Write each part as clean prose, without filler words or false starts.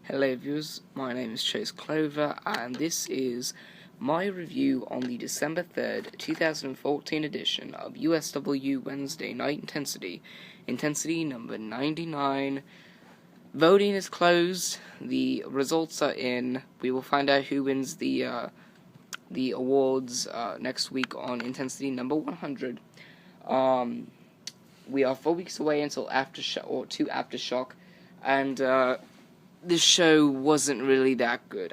Hello viewers, my name is Chase Clover and this is my review on the December 3rd, 2014 edition of USW Wednesday Night Intensity number 99. Voting is closed, the results are in. We will find out who wins the awards next week on Intensity number 100. We are 4 weeks away until Aftershock, and this show wasn't really that good.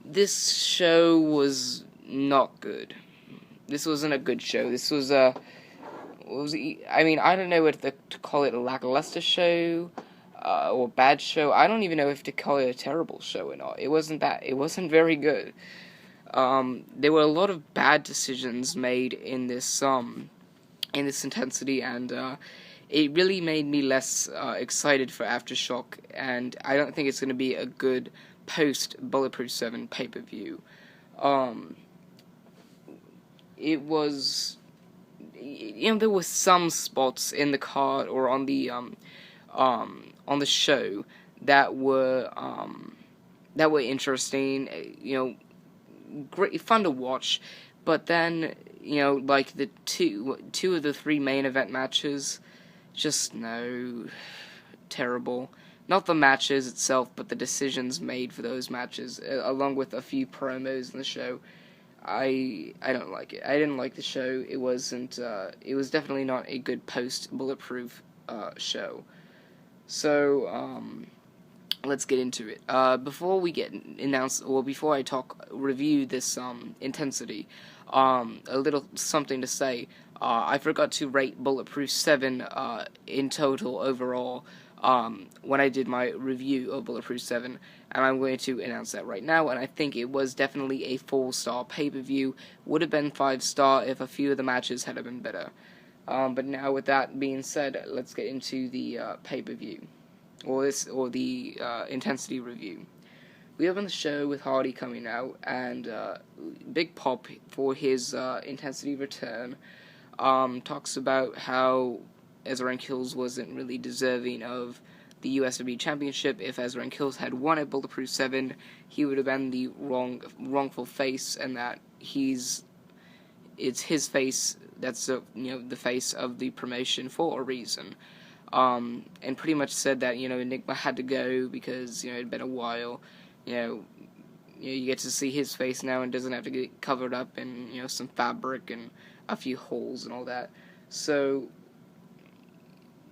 This show was not good. This wasn't a good show. This was I don't know to call it a lackluster show, or bad show. I don't even know if to call it a terrible show or not. It wasn't very good. There were a lot of bad decisions made in this intensity, and it really made me less excited for Aftershock, and I don't think it's going to be a good post-Bulletproof 7 pay-per-view. It was, there were some spots in the card or on the show that were interesting, great, fun to watch, but then, like the two of the three main event matches, just terrible. Not the matches itself, but the decisions made for those matches, along with a few promos in the show. I don't like it. I didn't like the show. It was definitely not a good post-Bulletproof show. So, let's get into it. Before I review this intensity, a little something to say. I forgot to rate Bulletproof 7 in total overall when I did my review of Bulletproof 7, and I'm going to announce that right now, and I think it was definitely a 4-star pay-per-view. Would have been 5-star if a few of the matches had been better. But now, with that being said, let's get into the pay-per-view, or the intensity review. We open the show with Hardy coming out, and Big Pop, for his intensity return, talks about how Ezra Kills wasn't really deserving of the USW Championship. If Ezra Kills had won at Bulletproof 7, he would have been the wrongful face, and that it's his face that's the face of the promotion for a reason. And pretty much said that Enigma had to go because it had been a while. You get to see his face now and doesn't have to get covered up in some fabric and a few holes and all that. So,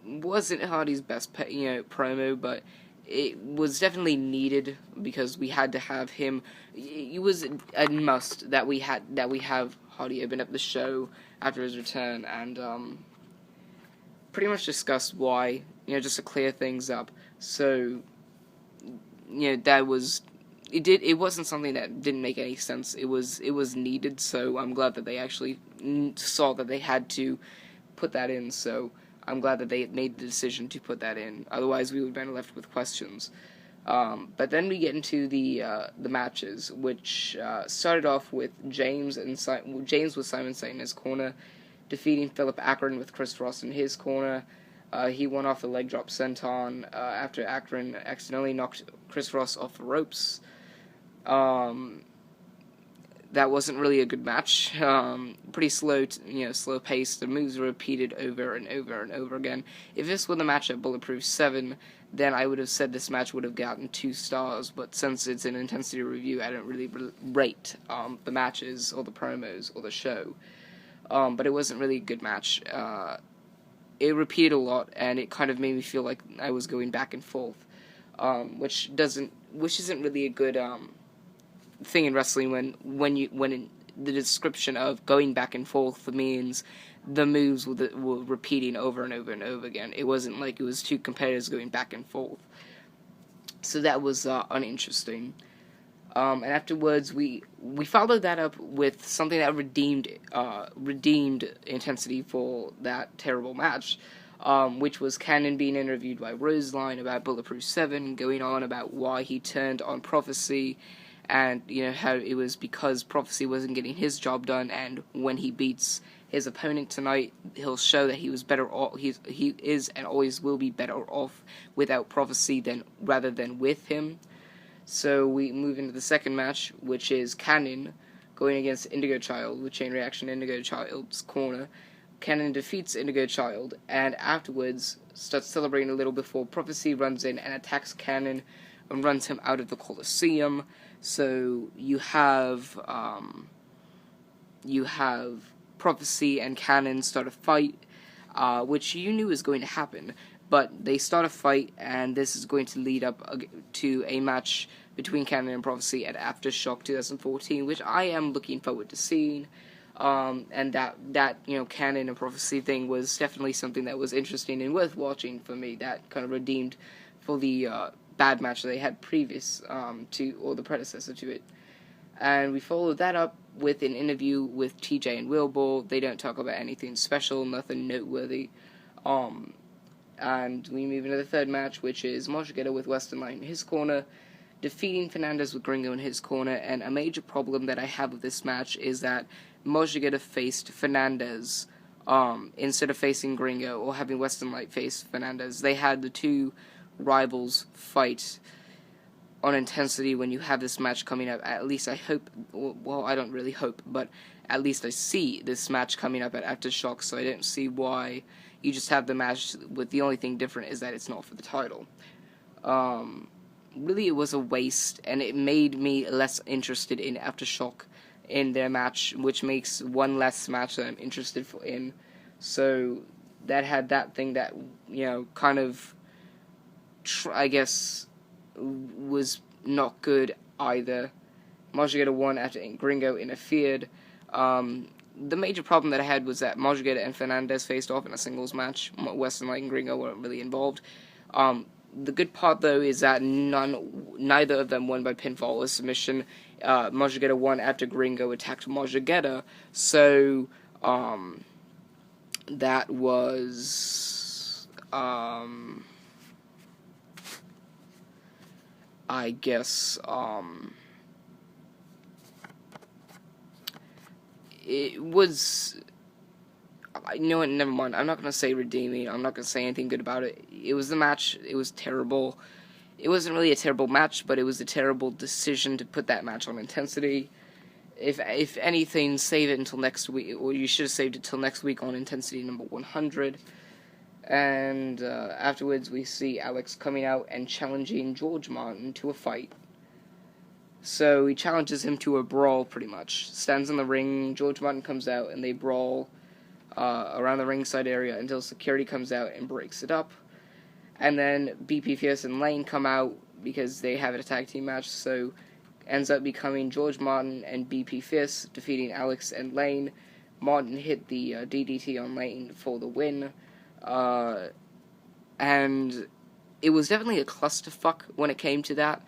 wasn't Hardy's best promo, but it was definitely needed because we had to have him. It was a must that we have Hardy open up the show after his return, and pretty much discuss why, just to clear things up. So, that was. It wasn't something that didn't make any sense. It was needed, so I'm glad that they actually saw that they had to put that in, so I'm glad that they made the decision to put that in. Otherwise, we would have been left with questions. But then we get into the matches, which started off with James with Simon Saint in his corner, defeating Philip Akron with Chris Ross in his corner. He won off the leg drop senton after Akron accidentally knocked Chris Ross off the ropes. That wasn't really a good match. Pretty slow, slow paced. The moves were repeated over and over and over again. If this were the match at Bulletproof 7, then I would have said this match would have gotten 2 stars, but since it's an intensity review, I don't really rate the matches or the promos or the show. But it wasn't really a good match. It repeated a lot, and it kind of made me feel like I was going back and forth, which isn't really a good thing in wrestling when the description of going back and forth means the moves were repeating over and over and over again. It wasn't like it was two competitors going back and forth. So that was uninteresting. And afterwards, we followed that up with something that redeemed intensity for that terrible match, which was Cannon being interviewed by Roseline about Bulletproof 7, going on about why he turned on Prophecy, and how it was because Prophecy wasn't getting his job done, and when he beats his opponent tonight, he'll show that he was better off. He is and always will be better off without Prophecy rather than with him. So we move into the second match, which is Cannon going against Indigo Child with Chain Reaction Indigo Child's corner. Cannon defeats Indigo Child, and afterwards starts celebrating a little before Prophecy runs in and attacks Cannon and runs him out of the Coliseum. So you have Prophecy and Cannon start a fight, which you knew was going to happen. But they start a fight, and this is going to lead up to a match between Cannon and Prophecy at Aftershock 2014, which I am looking forward to seeing. And that Cannon and Prophecy thing was definitely something that was interesting and worth watching for me. That kind of redeemed for the bad match they had previous or the predecessor to it. And we followed that up with an interview with TJ and Wilbur. They don't talk about anything special, nothing noteworthy. And we move into the third match, which is Moshigeta with Western Light in his corner, defeating Fernandez with Gringo in his corner. And a major problem that I have with this match is that Moshigeta faced Fernandez instead of facing Gringo or having Western Light face Fernandez. They had the two rivals fight on intensity when you have this match coming up. At least I hope, well, I don't really hope, but at least I see this match coming up at Aftershock, so I don't see why you just have the match with the only thing different is that it's not for the title. Really, it was a waste, and it made me less interested in Aftershock in their match, which makes one less match that I'm interested in. So that had that thing that, kind of, I guess, was not good either. Moshigeta won after Gringo interfered. The major problem that I had was that Moshigeta and Fernandez faced off in a singles match. Western Light and Gringo weren't really involved. The good part, though, is that neither of them won by pinfall or submission. Moshigeta won after Gringo attacked Moshigeta, so that was I guess it was, you know what, never mind, I'm not going to say redeeming, I'm not going to say anything good about it. It was the match, it was terrible. It wasn't really a terrible match, but it was a terrible decision to put that match on intensity. If anything, save it until next week, or you should have saved it till next week on intensity number 100. And afterwards we see Alex coming out and challenging George Martin to a fight. So he challenges him to a brawl, pretty much. Stands in the ring, George Martin comes out, and they brawl around the ringside area until security comes out and breaks it up. And then BP Fierce and Lane come out because they have a tag team match, so ends up becoming George Martin and BP Fierce defeating Alex and Lane. Martin hit the DDT on Lane for the win. And it was definitely a clusterfuck when it came to that.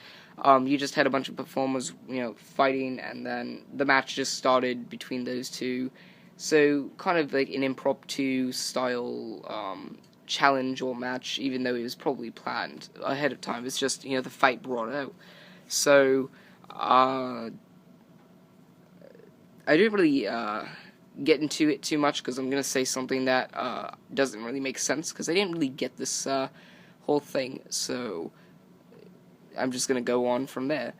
You just had a bunch of performers, fighting, and then the match just started between those two. So, kind of like an impromptu style challenge or match, even though it was probably planned ahead of time. It's just, the fight brought out. So, I didn't really get into it too much, because I'm going to say something that doesn't really make sense, because I didn't really get this whole thing, so I'm just going to go on from there.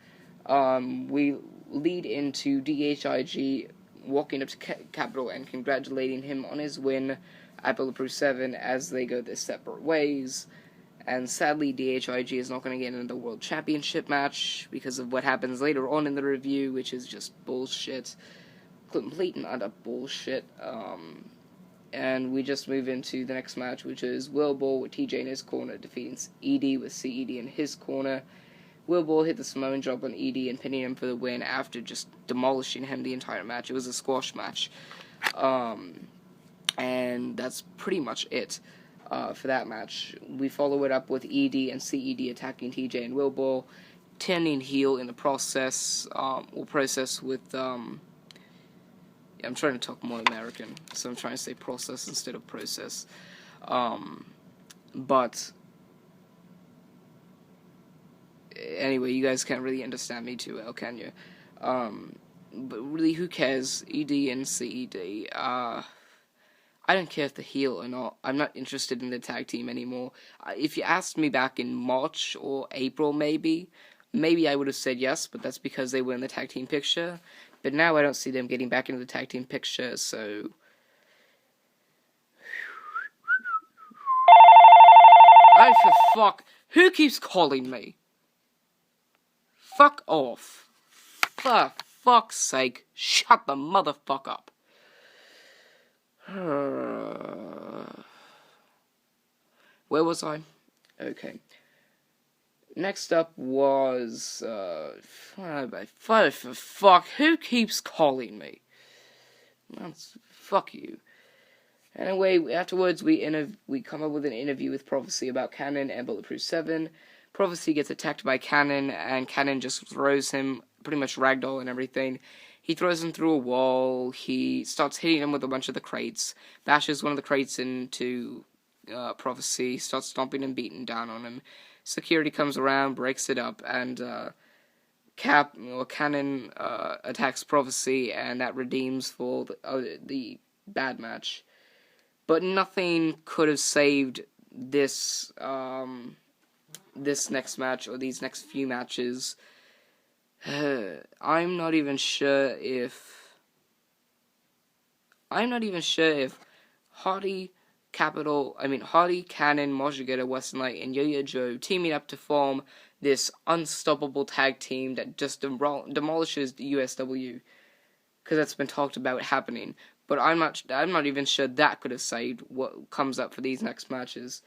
We lead into DHIG walking up to Capital and congratulating him on his win at Bulletproof 7 as they go their separate ways. And sadly, DHIG is not going to get into the World Championship match because of what happens later on in the review, which is just bullshit. Complete and utter bullshit. And we just move into the next match, which is Wilbur with TJ in his corner defeating ED with CED in his corner. Wilbur hit the Samoan drop on ED and pinning him for the win after just demolishing him the entire match. It was a squash match. And that's pretty much it for that match. We follow it up with ED and CED attacking TJ and Wilbur, turning heel in the process, with, I'm trying to talk more American, so I'm trying to say process instead of process. But anyway, you guys can't really understand me too well, can you? But really, who cares? ED and CED. I don't care if they're heel or not. I'm not interested in the tag team anymore. If you asked me back in March or April, maybe I would have said yes, but that's because they were in the tag team picture. But now I don't see them getting back into the tag team picture, so... Oh, for fuck. Who keeps calling me? Fuck off. For fuck's sake, shut the motherfucker up. Where was I? Okay. Next up was, for fuck, who keeps calling me? Fuck you. Anyway, afterwards we come up with an interview with Prophecy about Cannon and Bulletproof 7. Prophecy gets attacked by Cannon, and Cannon just throws him, pretty much ragdoll and everything. He throws him through a wall, he starts hitting him with a bunch of the crates, bashes one of the crates into Prophecy, starts stomping and beating down on him. Security comes around, breaks it up, and Cannon attacks Prophecy, and that redeems for the bad match. But nothing could have saved this this next match, or these next few matches. I'm not even sure if Hardy, Cannon, Mojo Getter, Western Light, and Yo-Yo Joe teaming up to form this unstoppable tag team that just demolishes the USW, because that's been talked about happening. But I'm not even sure that could have saved what comes up for these next matches.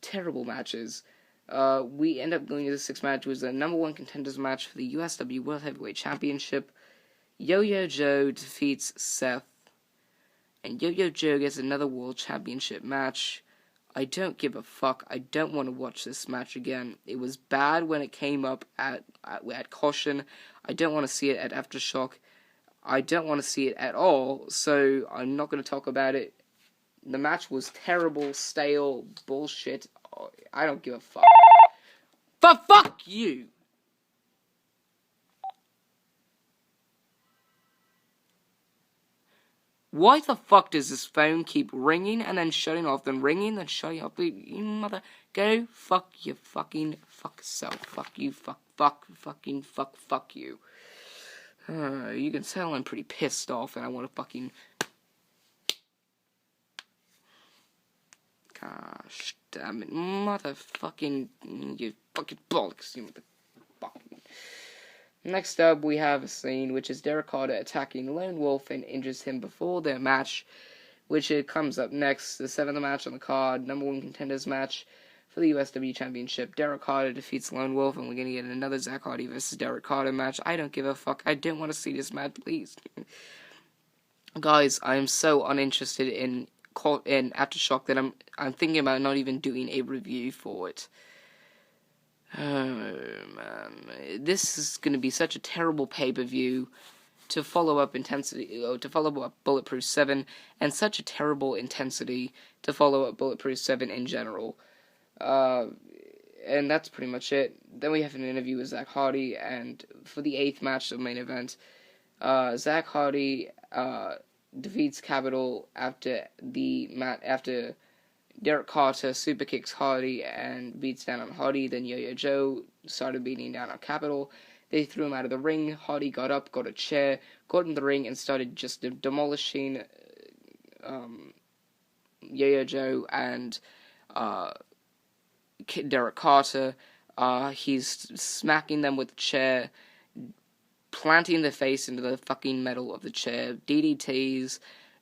Terrible matches. We end up going to the sixth match, which was the number one contenders match for the USW World Heavyweight Championship. Yo-Yo Joe defeats Seth, and Yo-Yo Joe gets another World Championship match. I don't give a fuck. I don't want to watch this match again. It was bad when it came up at Caution. I don't want to see it at Aftershock. I don't want to see it at all, so I'm not going to talk about it. The match was terrible, stale, bullshit. I don't give a fuck. But fuck you! Why the fuck does this phone keep ringing and then shutting off, then ringing, then shutting off? You mother... Go fuck your fucking fuck self. Fuck you, fuck you. You can tell I'm pretty pissed off and I want to fucking... Gosh damn it, motherfucking... You fucking bollocks, you motherfucking... Next up, we have a scene which is Derek Carter attacking Lone Wolf and injures him before their match, which it comes up next, the seventh match on the card, number one contenders match for the USW Championship. Derek Carter defeats Lone Wolf, and we're going to get another Zach Hardy versus Derek Carter match. I don't give a fuck. I don't want to see this match, please. Guys, I am so uninterested in Aftershock that I'm thinking about not even doing a review for it. Oh, man. This is going to be such a terrible pay-per-view to follow up Bulletproof 7, and such a terrible intensity to follow up Bulletproof 7 in general. And that's pretty much it. Then we have an interview with Zach Hardy, and for the 8th match of the main event, Zach Hardy defeats Capital after Derek Carter super kicks Hardy and beats down on Hardy. Then Yo-Yo Joe started beating down on Capital. They threw him out of the ring. Hardy got up, got a chair, got in the ring, and started just demolishing Yo-Yo Joe and Derek Carter. He's smacking them with the chair, planting their face into the fucking metal of the chair, DDTs,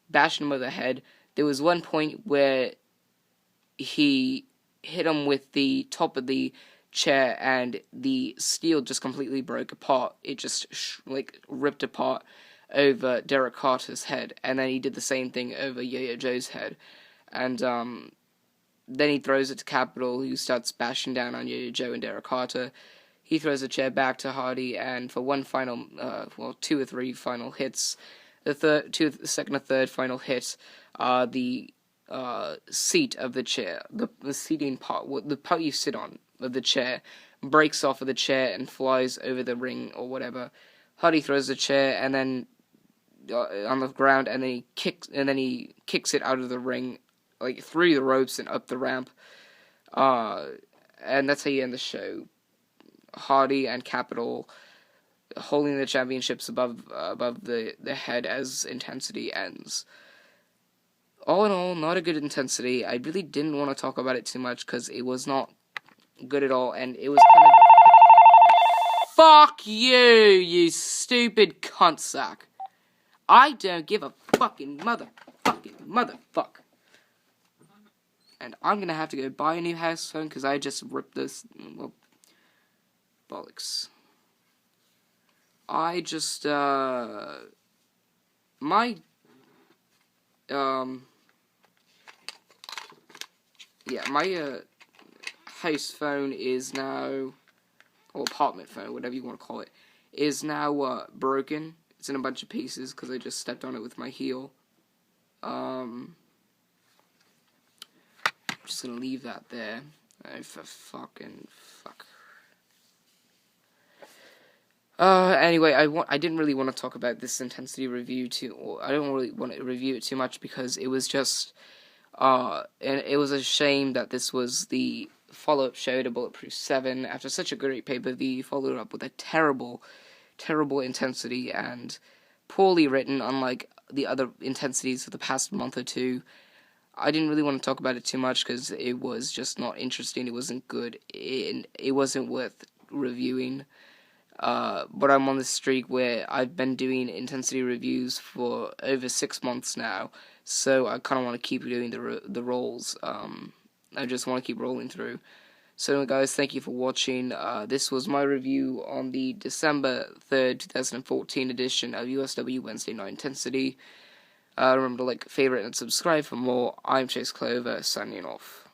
bashing them over the head. There was one point where he hit him with the top of the chair, and the steel just completely broke apart. It just ripped apart over Derek Carter's head, and then he did the same thing over Yo-Yo Joe's head. And then he throws it to Capital, who starts bashing down on Yo-Yo Joe and Derek Carter. He throws the chair back to Hardy, and for one final, two or three final hits, the second or third final hit, the seat of the chair, the seating part, the part you sit on of the chair, breaks off of the chair and flies over the ring or whatever. Hardy throws the chair, and then on the ground, and then he kicks it out of the ring, like through the ropes and up the ramp. And that's how you end the show. Hardy and Capital holding the championships above the head as Intensity ends. All in all, not a good Intensity. I really didn't want to talk about it too much because it was not good at all, and it was kind of... Fuck you, you stupid cunt sack. I don't give a fucking motherfuck. And I'm gonna have to go buy a new house phone because I just ripped this. Well, bollocks. I just, my house phone is now, or apartment phone, whatever you want to call it, is now, broken. It's in a bunch of pieces because I just stepped on it with my heel. I'm just gonna leave that there. For fucking fuck. Anyway, I didn't really want to talk about this Intensity review I don't really want to review it too much because it was just, and it was a shame that this was the follow-up show to Bulletproof 7 after such a great pay-per-view, followed up with a terrible Intensity and poorly written, unlike the other Intensities for the past month or two. I didn't really want to talk about it too much because it was just not interesting, it wasn't good, it wasn't worth reviewing. But I'm on this streak where I've been doing Intensity reviews for over 6 months now, so I kind of want to keep doing the rolls. I just want to keep rolling through. So anyway, guys, thank you for watching. This was my review on the December 3rd, 2014 edition of USW Wednesday Night Intensity. Remember to like, favorite, and subscribe for more. I'm Chase Clover, signing off.